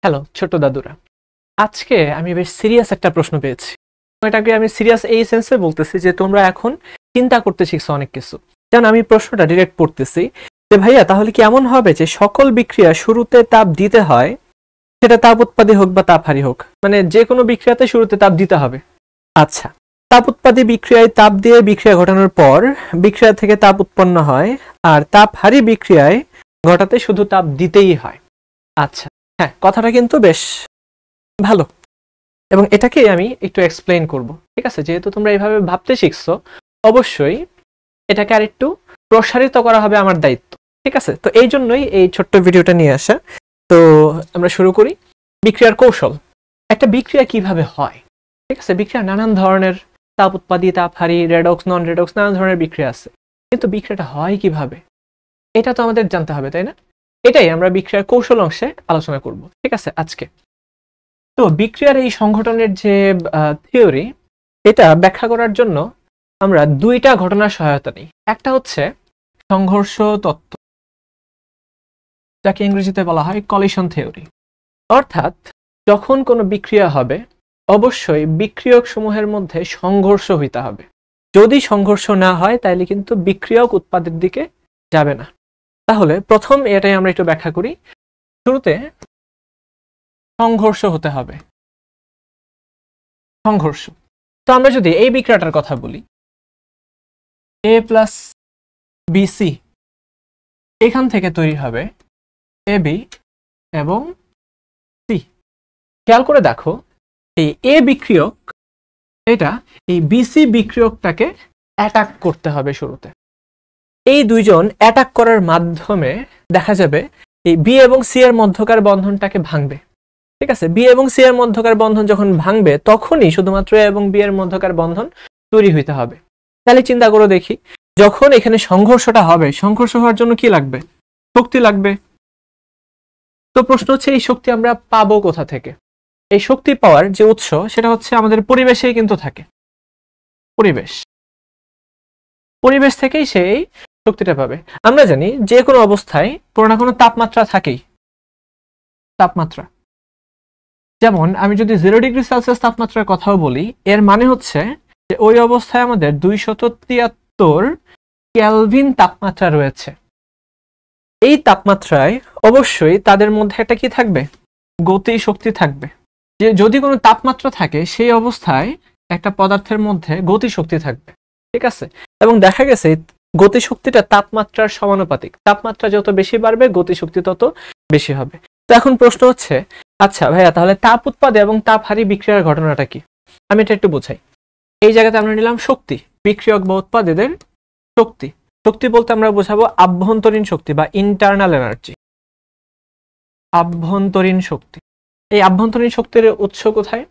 Hello ছোট দাদুরা, আজকে আমি বেশ সিরিয়াস একটা প্রশ্ন পেয়েছি। এটাকে আমি সিরিয়াস এই সেন্সে বলতেছি যে তোমরা এখন চিন্তা করতে শিখছো অনেক কিছু। যেমন আমি প্রশ্নটা ডিরেক্ট পড়তেছি যে ভাইয়া, তাহলে কি এমন হবে যে সকল বিক্রিয়া শুরুতে তাপ দিতে হয়, সেটা তাপ উৎপাদী হোক বা তাপহারী হোক, মানে যে কোনো বিক্রিয়াতে শুরুতে তাপ দিতে হবে? আচ্ছা, তাপ উৎপাদী বিক্রিয়ায় তাপ দিয়ে বিক্রিয়া ঘটানোর পর বিক্রিয়া থেকে তাপ উৎপন্ন হয়, আর তাপহারী বিক্রিয়ায় ঘটাতে শুধু তাপ দিতেই হয়। আচ্ছা, হ্যাঁ, কথাটা কিন্তু বেশ ভালো, এবং এটাকে আমি একটু এক্সপ্লেইন করব। ঠিক আছে, যেহেতু তোমরা এইভাবে ভাবতে শিখছো, অবশ্যই এটাকে আর একটু প্রসারিত করা হবে আমার দায়িত্ব। ঠিক আছে, তো এই জন্যই এই ছোট্ট ভিডিওটা নিয়ে আসা। তো আমরা শুরু করি। বিক্রিয়ার কৌশল। একটা বিক্রিয়া কিভাবে হয়? ঠিক আছে, বিক্রিয়া নানান ধরনের, তাপ উৎপাদী, তাপহারী, রেডক্স, নন রেডক্স, নানান ধরনের বিক্রিয়া আছে। কিন্তু বিক্রিয়াটা হয় কিভাবে, এটা তো আমাদের জানতে হবে, তাই না? এটাই আমরা বিক্রিয়ার কৌশল অংশে আলোচনা করব। ঠিক আছে, আজকে তো বিক্রিয়ার এই সংঘটনের যে থিওরি, এটা ব্যাখ্যা করার জন্য আমরা দুইটা ঘটনার সহায়তা নিই। একটা হচ্ছে সংঘর্ষ তত্ত্ব, যাকে ইংরেজিতে বলা হয় কলিশন থিওরি। অর্থাৎ যখন কোনো বিক্রিয়া হবে, অবশ্যই বিক্রিয়ক সমূহের মধ্যে সংঘর্ষ হইতে হবে। যদি সংঘর্ষ না হয় তাহলে কিন্তু বিক্রিয়ক উৎপাদের দিকে যাবে না। তাহলে প্রথম এটাই আমরা একটু ব্যাখ্যা করি। শুরুতে সংঘর্ষ হতে হবে। সংঘর্ষ, তো আমরা যদি এই বিক্রিয়াটার কথা বলি, এ প্লাস বিসি, এখান থেকে তৈরি হবে এ বি এবং সি। খেয়াল করে দেখো, এই এ বিক্রিয়ক, এটা এই বিসি বিক্রিয়কটাকে অ্যাটাক করতে হবে শুরুতে। এই দুইজন অ্যাটাক করার মাধ্যমে দেখা যাবে এই বি এবং সি এর মধ্যকার বন্ধনটাকে ভাঙবে। ঠিক আছে, বি এবং সি এর মধ্যকার বন্ধন যখন ভাঙবে, তখনই শুধুমাত্র এ এবং বি এর মধ্যকার বন্ধন তৈরি হইতে হবে। তাহলে চিন্তা করে দেখি, যখন এখানে সংঘর্ষটা হবে, সংঘর্ষ হওয়ার জন্য কি লাগবে? শক্তি লাগবে। তো প্রশ্ন হচ্ছে, এই শক্তি আমরা পাবো কোথা থেকে? এই শক্তি পাওয়ার যে উৎস, সেটা হচ্ছে আমাদের পরিবেশেই কিন্তু থাকে। পরিবেশ থেকেই সেই শক্তিটা পাবে। আমরা জানি যে কোনো অবস্থায় কোনো না কোনো তাপমাত্রা থাকেই। তাপমাত্রা, যেমন আমি যদি 0°C তাপমাত্রার কথাও বলি, এর মানে হচ্ছে যে ওই অবস্থায় আমাদের 273 কেলভিন তাপমাত্রা রয়েছে। এই তাপমাত্রায় অবশ্যই তাদের মধ্যে একটা কি থাকবে? গতি শক্তি থাকবে। যে যদি কোনো তাপমাত্রা থাকে, সেই অবস্থায় একটা পদার্থের মধ্যে গতি শক্তি থাকবে। ঠিক আছে, এবং দেখা গেছে গতি শক্তিটা তাপমাত্রার সমানুপাতিক। তাপমাত্রা যত বেশি বাড়বে, গতি শক্তি তত বেশি হবে। তো এখন প্রশ্ন হচ্ছে, আচ্ছা ভাইয়া, তাহলে তাপ উৎপাদে এবং তাপহারী বিক্রিয়ার ঘটনাটা কি? আমি এটা একটু বোঝাই। এই জায়গাতে আমরা নিলাম শক্তি, বিক্রিয়ক বা উৎপাদীদের শক্তি। শক্তি বলতে আমরা বোঝাবো আভ্যন্তরীণ শক্তি বা ইন্টারনাল এনার্জি। আভ্যন্তরীণ শক্তি। এই আভ্যন্তরীণ শক্তির উৎস কোথায়?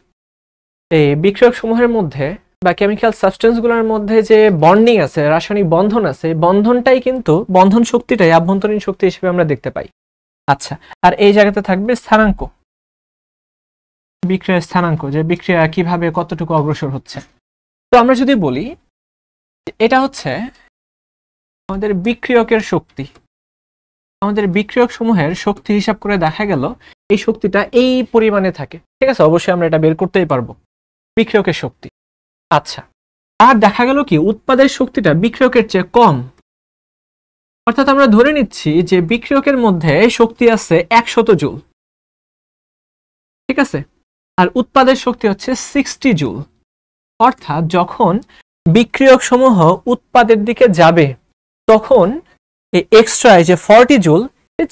এই বিক্রিয়ক সমূহের মধ্যে বা কেমিক্যাল সাবস্টেন্সগুলোর মধ্যে যে বন্ডিং আছে, রাসায়নিক বন্ধন আছে, বন্ধনটাই কিন্তু, বন্ধন শক্তিটাই আভ্যন্তরীণ শক্তি হিসেবে আমরা দেখতে পাই। আচ্ছা, আর এই জায়গাতে থাকবে স্থানাঙ্ক, বিক্রিয়ার স্থানাঙ্ক, যে বিক্রিয়া কিভাবে কতটুকু অগ্রসর হচ্ছে। তো আমরা যদি বলি, এটা হচ্ছে আমাদের বিক্রিয়কের শক্তি। আমাদের বিক্রিয়ক সমূহের শক্তি হিসাব করে দেখা গেল এই শক্তিটা এই পরিমাণে থাকে। ঠিক আছে, অবশ্যই আমরা এটা বের করতেই পারবো, বিক্রিয়কের শক্তি। আচ্ছা, আর দেখা গেল কি উৎপাদের শক্তিটা বিক্রিয়কের চেয়ে কম। অর্থাৎ আমরা ধরে নিচ্ছি যে বিক্রিয়কের মধ্যে শক্তি আছে 100 জুল। ঠিক আছে, আর উৎপাদের শক্তি হচ্ছে 60 জুল। অর্থাৎ যখন বিক্রিয়ক সমূহ উৎপাদের দিকে যাবে, তখন এই এক্সট্রা যে 40 জুল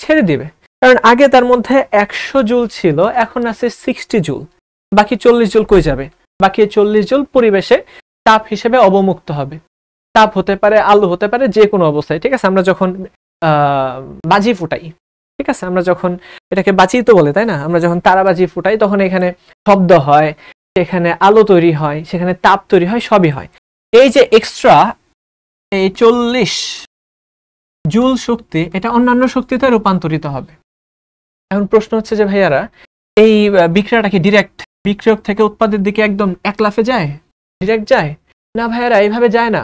ছেড়ে দিবে। কারণ আগে তার মধ্যে 100 জুল ছিল, এখন আছে 60 জুল। বাকি 40 জুল কই যাবে? বাকি 40 জুল পরিবেশে তাপ হিসেবে অবমুক্ত হবে। তাপ হতে পারে, আলো হতে পারে, যে কোনো অবস্থায়। ঠিক আছে, আমরা যখন বাজি ফুটাই, ঠিক আছে, আমরা যখন এটাকে বাজি তো বলে, তাই না? আমরা যখন তারাবাজি ফুটাই, তখন এখানে শব্দ হয়, সেখানে আলো তৈরি হয়, সেখানে তাপ তৈরি হয়, সবই হয়। এই যে এক্সট্রা এই 40 জুল শক্তি, এটা অন্যান্য শক্তিতে রূপান্তরিত হবে। এখন প্রশ্ন হচ্ছে যে ভাইয়ারা, এই বিক্রিয়াটা কি ডিরেক্ট বিক্রিয়ক থেকে উৎপাদের দিকে একদম এক লাফে যায়, ডিরেক্ট যায়? না ভাইয়ারা, এইভাবে যায় না।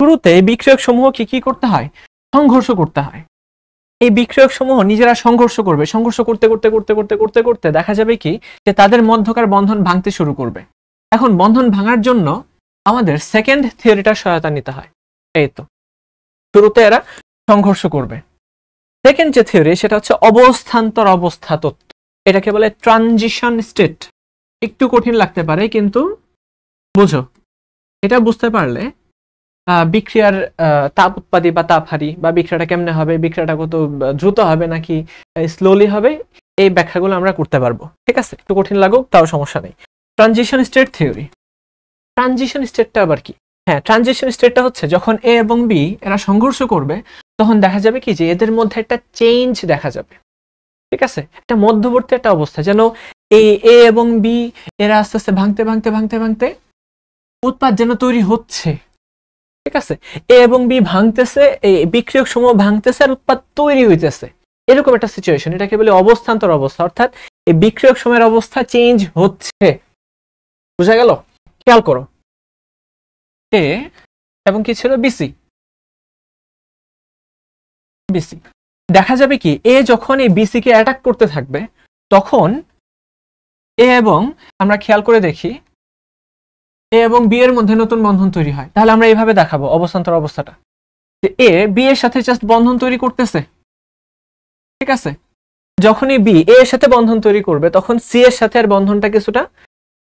শুরুতে বিক্রিয়ক সমূহ কি করতে হয়? সংঘর্ষ করতে হয়। এই বিক্রিয়ক সমূহ নিজেরা সংঘর্ষ করবে, সংঘর্ষ করতে করতে করতে করতে করতে করতে দেখা যাবে কি যে তাদের মধ্যকার বন্ধন ভাঙতে শুরু করবে। এখন বন্ধন ভাঙার জন্য আমাদের সেকেন্ড থিওরিটার সহায়তা নিতে হয়। এই তো শুরুতে এরা সংঘর্ষ করবে। সেকেন্ড যে থিওরি সেটা হচ্ছে অবস্থান্তর অবস্থা তত্ত্ব, এটাকে বলে ট্রানজিশন স্টেট। একটু কঠিন লাগতে পারে কিন্তু বুঝো, এটা বুঝতে পারলে বিক্রিয়ার তাপ উৎপাদী বা তাপ হারি বা বিক্রিয়াটা কেমনে হবে, বিক্রিয়াটা কত দ্রুত হবে নাকি স্লোলি হবে, এই ব্যাখ্যাগুলো আমরা করতে পারবো। ঠিক আছে, একটু কঠিন লাগুক তাও সমস্যা নেই। Transition state theory. ট্রানজিশন স্টেটটা আবার কি? হ্যাঁ, ট্রানজিশন স্টেটটা হচ্ছে যখন এ এবং বি এরা সংঘর্ষ করবে তখন দেখা যাবে কি যে এদের মধ্যে একটা চেঞ্জ দেখা যাবে। ঠিক আছে, একটা মধ্যবর্তী একটা অবস্থা, যেন এই এ এবং বি এরা আস্তে আস্তে ভাঙতে ভাঙতে ভাঙতে ভাঙতে উৎপাদ যেন তৈরি হচ্ছে। ঠিক আছে, এ এবং বি ভাঙতেছে, এই বিক্রিয়ক সমূহ ভাঙতেছে আর উৎপাদ তৈরি হইতেছে, এরকম একটা সিচুয়েশন। এটাকে বলে অবস্থান্তর অবস্থা, অর্থাৎ এই বিক্রিয়ক সময়ের অবস্থা চেঞ্জ হচ্ছে। বুঝা গেল? খেয়াল করো, এ এবং কি ছিল বিসি। বিসি দেখা যাবে কি এ যখন এই বিসি কে অ্যাটাক করতে থাকবে তখন এ এবং আমরা খেয়াল করে দেখি এ এবং বি এর মধ্যে নতুন বন্ধন তৈরি হয়। তাহলে আমরা এইভাবে দেখাবো অবস্থান্তর অবস্থাটা, যে এ বি এর সাথে জাস্ট বন্ধন তৈরি করতেছে। ঠিক আছে, যখনই বি এ এর সাথে বন্ধন তৈরি করবে তখন সি এর সাথে আর বন্ধনটা কিছুটা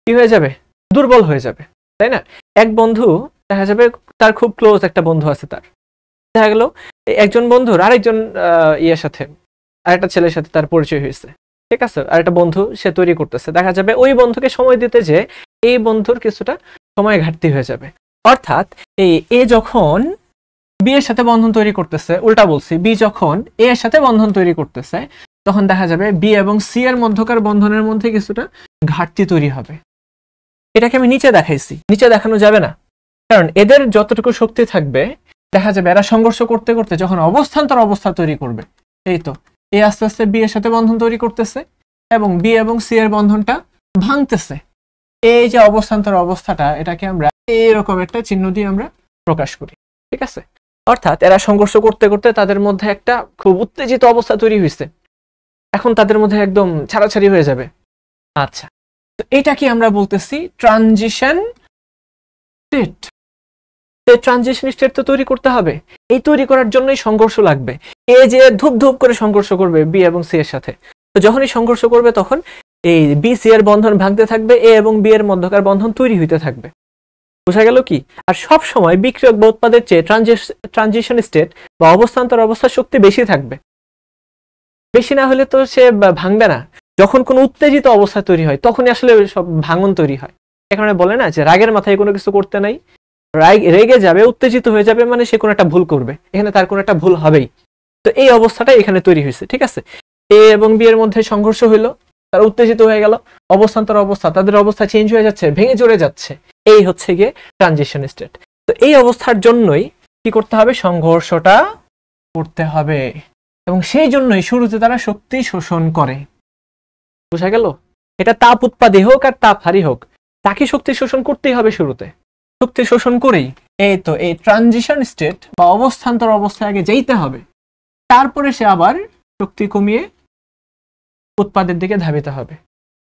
কি হয়ে যাবে, দুর্বল হয়ে যাবে, তাই না? এক বন্ধু দেখা যাবে তার খুব ক্লোজ একটা বন্ধু আছে, তার দেখা গেল একজন বন্ধুর আরেকজন ইয়ের সাথে, আরেকটা ছেলের সাথে তার পরিচয় হয়েছে। ঠিক আছে, আরেকটা বন্ধু সে তৈরি করতেছে, দেখা যাবে ওই বন্ধুকে সময় দিতে যে এই বন্ধুর কিছুটা সময় ঘাটতি হয়ে যাবে। অর্থাৎ এই এ যখন বি এর সাথে বন্ধন তৈরি করতেছে, উল্টা বলছি, বি যখন এ এর সাথে বন্ধন তৈরি করতেছে তখন দেখা যাবে বি এবং সি এর মধ্যকার বন্ধনের মধ্যে কিছুটা ঘাটতি তৈরি হবে। এটাকে আমি নিচে দেখাইছি, নিচে দেখানো যাবে না, কারণ এদের যতটুকু শক্তি থাকবে দেখা যাবে এরা সংঘর্ষ করতে করতে যখন অবস্থান্তর অবস্থা তৈরি করবে, এই তো এ আস্তে আস্তে বি এর সাথে বন্ধন তৈরি করতেছে এবং বি এবং সি এর বন্ধনটা ভাঙতেছে। এই যে অবস্থান্তর অবস্থাটা, এটাকে আমরা এরকম একটা চিহ্ন দিয়ে আমরা প্রকাশ করি। ঠিক আছে, অর্থাৎ এরা সংঘর্ষ করতে করতে তাদের মধ্যে একটা খুব উত্তেজিত অবস্থা তৈরি হয়েছে, এখন তাদের মধ্যে একদম ছাড়াছাড়ি হয়ে যাবে। আচ্ছা, তো এটা কি আমরা বলতেছি ট্রানজিশন স্টেট। ট্রানজিশন স্টেট তো তৈরি করতে হবে, এই তৈরি করার জন্যই সংঘর্ষ লাগবে। এ যে ধূপ ধূপ করে সংঘর্ষ করবে বি এবং সি এর সাথে, তো যখনই সংঘর্ষ করবে তখন এই বি সি এর বন্ধন ভাঙতে থাকবে, এ এবং বি এর মধ্যকার বন্ধন তৈরি হইতে থাকবে। বোঝা গেল কি? আর সব সময় বিক্রিয়ক বা উৎপাদের চেয়ে ট্রানজিশন স্টেট বা অবস্থান্তর অবস্থার শক্তি বেশি থাকবে। বেশি না হলে তো সে ভাঙবে না। যখন কোনো উত্তেজিত অবস্থা তৈরি হয় তখনই আসলে সব ভাঙন তৈরি হয়। এখানে বলে না যে রাগের মাথায় কোনো কিছু করতে নাই, রেগে যাবে, উত্তেজিত হয়ে যাবে, মানে সে কোনো একটা ভুল করবে, এখানে তার কোনো একটা ভুল হবেই। তো এই অবস্থাটা এখানে তৈরি হয়েছে। ঠিক আছে, এ এবং বি এর মধ্যে সংঘর্ষ হইলো, তারা উত্তেজিত হয়ে গেল, অবস্থান্তর অবস্থা, তাদের অবস্থা চেঞ্জ হয়ে যাচ্ছে, ভেঙে চড়ে যাচ্ছে, এই হচ্ছে গিয়ে ট্রানজিশন স্টেট। তো এই অবস্থার জন্যই কি করতে হবে, সংঘর্ষটা করতে হবে, এবং সেই জন্যই শুরুতে তারা শক্তি শোষণ করে। বোঝা গেল? এটা তাপ উৎপাদী হোক আর তাপ হারি হোক, তাকে শক্তি শোষণ করতেই হবে শুরুতে। শক্তি শোষণ করেই এই তো এই ট্রানজিশন স্টেট বা অবস্থান্তর অবস্থায় আগে যেতে হবে, তারপরে সে আবার শক্তি কমিয়ে উৎপাদের দিকে ধাবিত হবে।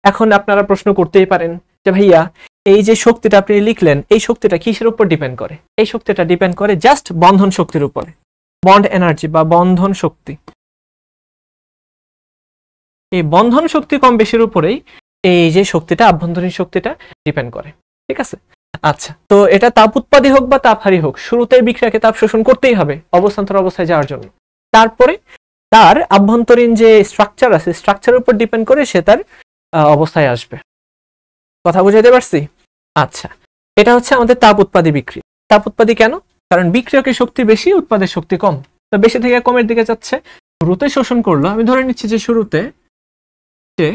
এখন আপনারা প্রশ্ন করতেই পারেন যে ভাইয়া এই যে শক্তিটা আপনি লিখলেন, এই শক্তিটা কিসের উপর ডিপেন্ড করে? এই শক্তিটা ডিপেন্ড করে জাস্ট বন্ধন শক্তির উপরে, বন্ড এনার্জি বা বন্ধন শক্তি। এই বন্ধন শক্তি কম বেশির উপরেই এই যে শক্তিটা, আভ্যন্তরীণ শক্তিটা ডিপেন্ড করে। ঠিক আছে, আচ্ছা, তো এটা তাপ উৎপাদী হোক বা তাপ হারি হোক, শুরুতে বিক্রিয়াকে তাপ শোষণ করতেই হবে অবস্থান্তর অবস্থায় যাওয়ার জন্য। তারপরে তার আভ্যন্তরীণ যে স্ট্রাকচার আছে, স্ট্রাকচারের উপর ডিপেন্ড করে সে তার অবস্থায় আসবে। কথা বুঝাইতে পারছি? আচ্ছা, এটা হচ্ছে আমাদের তাপ উৎপাদী বিক্রিয়া। তাপ উৎপাদী কেন? কারণ বিক্রিয়কের শক্তি বেশি, উৎপাদের শক্তি কম, তো বেশি থেকে কমের দিকে যাচ্ছে। শুরুতে শোষণ করলো, আমি ধরে নিচ্ছি যে শুরুতে সে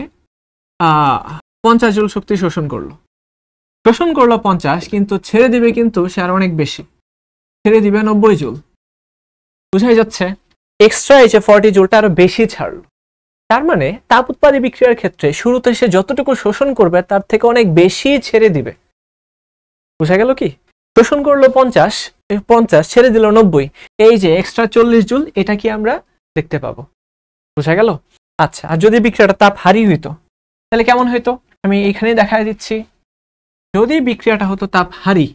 50 জুল শক্তি শোষণ করলো 50, কিন্তু ছেড়ে দিবে কিন্তু সে আর অনেক বেশি, ছেড়ে দিবে 90 জুল। বুঝাই যাচ্ছে? এক্সট্রা এই যে 40 জুলটা আরো বেশি ছাড়লো। তার মানে তাপ উৎপাদী বিক্রিয়ার ক্ষেত্রে শুরুতে সে যতটুকু শোষণ করবে তার থেকে অনেক বেশি ছেড়ে দিবে। বুঝা গেল কি? শোষণ করলো 50, ছেড়ে দিল 90, এই যে এক্সট্রা 40 জুল, এটা কি আমরা দেখতে পাবো। বোঝা গেল? আচ্ছা, আর যদি বিক্রিয়াটা তাপহারী হইতো তাহলে কেমন হইতো? আমি এখানে দেখায় দিচ্ছি। যদি বিক্রিয়াটা হতো তাপহারী,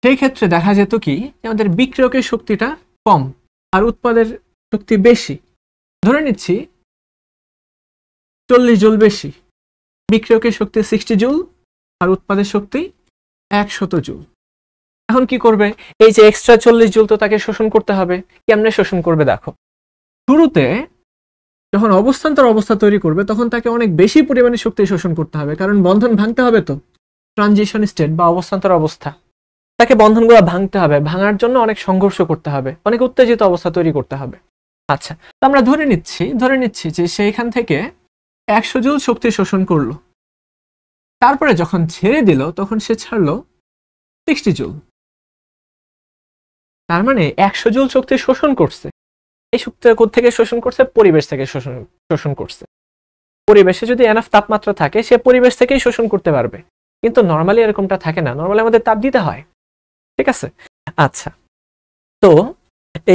সেই ক্ষেত্রে দেখা যেত কি আমাদের বিক্রিয়কের শক্তিটা কম আর উৎপাদের শক্তি বেশি। ধরে নিচ্ছি 40 জুল বেশি, বিক্রিয়কের শক্তি 60 জুল আর উৎপাদের শক্তি 100 জুল। এখন কি করবে? এই যে এক্সট্রা 40 জুল তো তাকে শোষণ করতে হবে। কেমনে শোষণ করবে দেখো, শুরুতে যখন অবস্থান্তর অবস্থা তৈরি করবে তখন তাকে অনেক বেশি পরিমাণে শক্তি শোষণ করতে হবে, কারণ বন্ধন ভাঙতে হবে তো, ট্রানজিশন স্টেট বা অবস্থান্তর অবস্থা, তাকে বন্ধনগুলো ভাঙতে হবে, ভাঙার জন্য অনেক সংঘর্ষ করতে হবে, অনেক উত্তেজিত অবস্থা তৈরি করতে হবে। আচ্ছা, তো আমরা ধরে নিচ্ছি যে সেইখান থেকে 100 জুল শক্তি শোষণ করলো, তারপরে যখন ছেড়ে দিল তখন সে ছাড়লো 60 জুল। তার মানে 100 জুল শক্তি শোষণ করছে। এই শক্তি থেকে শোষণ করছে? পরিবেশ থেকে শোষণ করছে। পরিবেশে যদি এনাফ তাপমাত্রা থাকে সে পরিবেশ থেকেই শোষণ করতে পারবে, কিন্তু নর্মালি এরকমটা থাকে না, নর্মালি আমাদের তাপ দিতে হয়। ঠিক আছে? আচ্ছা, তো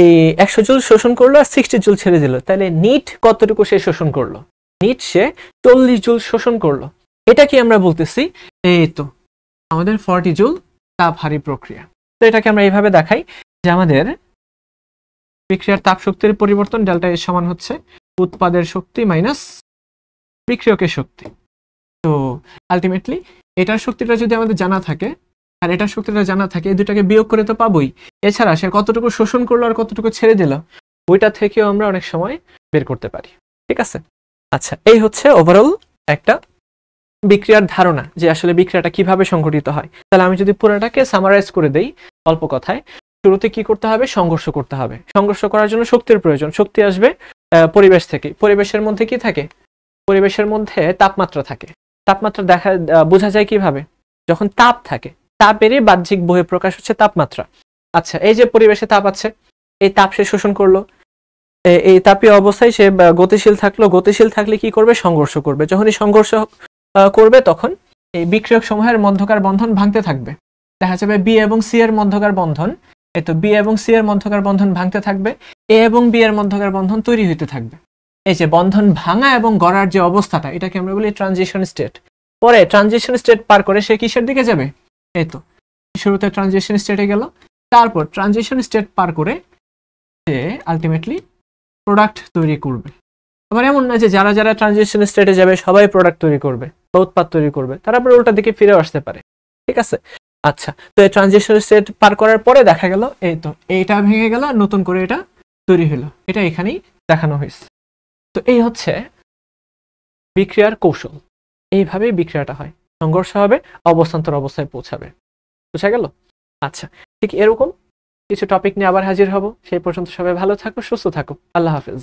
এই 100 জুল শোষণ করলো আর 60 জুল ছেড়ে দিল, তাহলে নিট কতটুকু সে শোষণ করলো? নিট সে 40 জুল শোষণ করলো। এটা কি আমরা বলতেছি? এই তো আমাদের 40 জুল তাপহারী প্রক্রিয়া। তো এটাকে আমরা এইভাবে দেখাই যে আমাদের বিক্রিয়ার তাপ শক্তির পরিবর্তন ডেল্টা এর সমান হচ্ছে উৎপাদের শক্তি মাইনাস বিক্রিয়কের শক্তি। তো আলটিমেটলি এটার শক্তিটা যদি আমাদের জানা থাকে আর এটার শক্তিটা জানা থাকে, এই দুটাকে বিয়োগ করে তো পাবোই। এছাড়া সে কতটুকু শোষণ করলো আর কতটুকু ছেড়ে দিল ওইটা থেকেও আমরা অনেক সময় বের করতে পারি। ঠিক আছে? আচ্ছা, এই হচ্ছে ওভারঅল একটা বিক্রিয়ার ধারণা যে আসলে বিক্রিয়াটা কিভাবে সংঘটিত হয়। তাহলে আমি যদি পুরোটাকে সামারাইজ করে দেই অল্প কথায়, শুরুতে কি করতে হবে? সংঘর্ষ করতে হবে। সংঘর্ষ করার জন্য শক্তির প্রয়োজন। শক্তি আসবে পরিবেশ থেকে। পরিবেশের মধ্যে কি থাকে? পরিবেশের মধ্যে তাপমাত্রা থাকে। তাপমাত্রা বোঝা যায় কিভাবে? যখন তাপ থাকে, তাপেরই বাহ্যিক বহিঃপ্রকাশ হচ্ছে তাপমাত্রা। আচ্ছা, এই যে পরিবেশে তাপ আছে, এই তাপ সে শোষণ করলো, এই তাপীয় অবস্থায় সে গতিশীল থাকলো। গতিশীল থাকলে কি করবে? সংঘর্ষ করবে। যখনই সংঘর্ষ করবে তখন এই বিক্রিয়ক সমূহের মধ্যকার বন্ধন ভাঙতে থাকবে। দেখা যাবে বি এবং সি এর মধ্যকার বন্ধন, এই তো বি এবং সি এর মধ্যকার বন্ধন ভাঙতে থাকবে, এ এবং বি এর মধ্যকার বন্ধন তৈরি হতে থাকবে। এই যে বন্ধন ভাঙা এবং গড়ার যে অবস্থাটা, এটাকে আমরা বলি ট্রানজিশন স্টেট। পরে ট্রানজিশন স্টেট পার করে সে কিসের দিকে যাবে? এই তো শুরুতে ট্রানজিশন স্টেটে গেল, তারপর ট্রানজিশন স্টেট পার করে সে আলটিমেটলি প্রোডাক্ট তৈরি করবে। আবার এমন না যে যারা যারা ট্রানজিশন স্টেটে যাবে সবাই প্রোডাক্ট তৈরি করবে বা উৎপাদ তৈরি করবে, তারা আবার উল্টা দিকে ফিরে আসতে পারে। ঠিক আছে? আচ্ছা, তো এই ট্রানজিশন স্টেট পার করার পরে দেখা গেল এই তো এইটা ভেঙে গেল, নতুন করে এটা তৈরি হলো। এটা এখানেই দেখানো হয়েছে। তো এই হচ্ছে বিক্রিয়ার কৌশল। এইভাবেই বিক্রিয়াটা হয়। সংঘর্ষ হবে, অবস্থান্তর অবস্থায় পৌঁছাবে। বুঝা গেল? আচ্ছা, ঠিক এরকম কিছু টপিক নিয়ে আবার হাজির হব। সেই পর্যন্ত সবাই ভালো থাকো, সুস্থ থাকো। আল্লাহ হাফেজ।